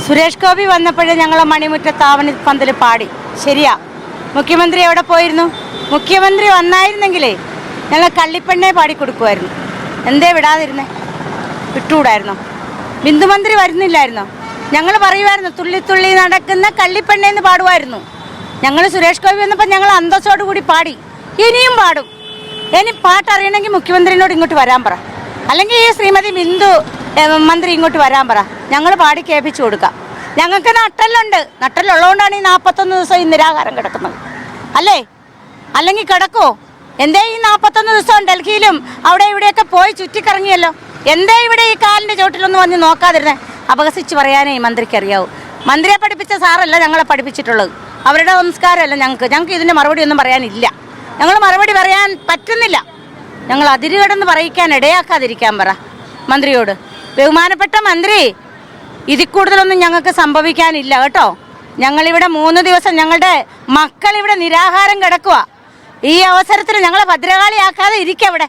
സുരേഷ് ഗോപി വന്നപ്പോഴേ ഞങ്ങൾ മണിമുറ്റത്ത് ആവണിപ്പന്തൽ പാടി. ശരിയാ. മുഖ്യമന്ത്രി എവിടെ പോയിരുന്നു? മുഖ്യമന്ത്രി വന്നായിരുന്നെങ്കിലേ ഞങ്ങൾ കള്ളിപ്പെണ്ണെ പാടി കൊടുക്കുമായിരുന്നു. എന്തേ വിടാതിരുന്നേ? വിട്ടുകൂടായിരുന്നോ? ബിന്ദുമന്ത്രി വരുന്നില്ലായിരുന്നോ? ഞങ്ങൾ പറയുമായിരുന്നു തുള്ളി തുള്ളി നടക്കുന്ന കള്ളിപ്പെണ്ണേന്ന് പാടുമായിരുന്നു. ഞങ്ങൾ സുരേഷ് ഗോപി വന്നപ്പോൾ ഞങ്ങൾ അന്തസ്സോടുകൂടി പാടി. ഇനിയും പാടും. ഇനി പാട്ടറിയണമെങ്കിൽ മുഖ്യമന്ത്രിനോട് ഇങ്ങോട്ട് വരാൻ പറ, അല്ലെങ്കിൽ ഈ ശ്രീമതി ബിന്ദു മന്ത്രി ഇങ്ങോട്ട് വരാൻ പറ. ഞങ്ങൾ പാടി കേൾപ്പിച്ചു കൊടുക്കാം. ഞങ്ങൾക്ക് നട്ടലുണ്ട്. നട്ടലുള്ളതുകൊണ്ടാണ് ഈ 41 ദിവസം ഈ നിരാഹാരം കിടക്കുന്നത്, അല്ലേ? അല്ലെങ്കിൽ കിടക്കുമോ? എന്തേ ഈ 41 ദിവസം ഡൽഹിയിലും അവിടെ ഇവിടെയൊക്കെ പോയി ചുറ്റിക്കറങ്ങിയല്ലോ. എന്തേ ഇവിടെ ഈ കാലിൻ്റെ ചോട്ടിലൊന്നും വന്ന് നോക്കാതിരുന്നേ? അപഹസിച്ച് പറയാനേ ഈ മന്ത്രിക്ക് അറിയാവൂ. മന്ത്രിയെ പഠിപ്പിച്ച സാറല്ല ഞങ്ങളെ പഠിപ്പിച്ചിട്ടുള്ളത്. അവരുടെ സംസ്കാരമല്ല ഞങ്ങൾക്ക് ഇതിൻ്റെ മറുപടി ഒന്നും പറയാനില്ല. ഞങ്ങൾ മറുപടി പറയാൻ പറ്റുന്നില്ല. ഞങ്ങൾ അതിരുകടന്ന് പറയിക്കാൻ ഇടയാക്കാതിരിക്കാൻ പറ മന്ത്രിയോട്. ബഹുമാനപ്പെട്ട മന്ത്രി, ഇതിൽ കൂടുതലൊന്നും ഞങ്ങൾക്ക് സംഭവിക്കാനില്ല കേട്ടോ. ഞങ്ങളിവിടെ 3 ദിവസം ഞങ്ങളുടെ മക്കളിവിടെ നിരാഹാരം കിടക്കുക. ഈ അവസരത്തിൽ ഞങ്ങളെ ഭദ്രകാളിയാക്കാതെ ഇരിക്കവിടെ.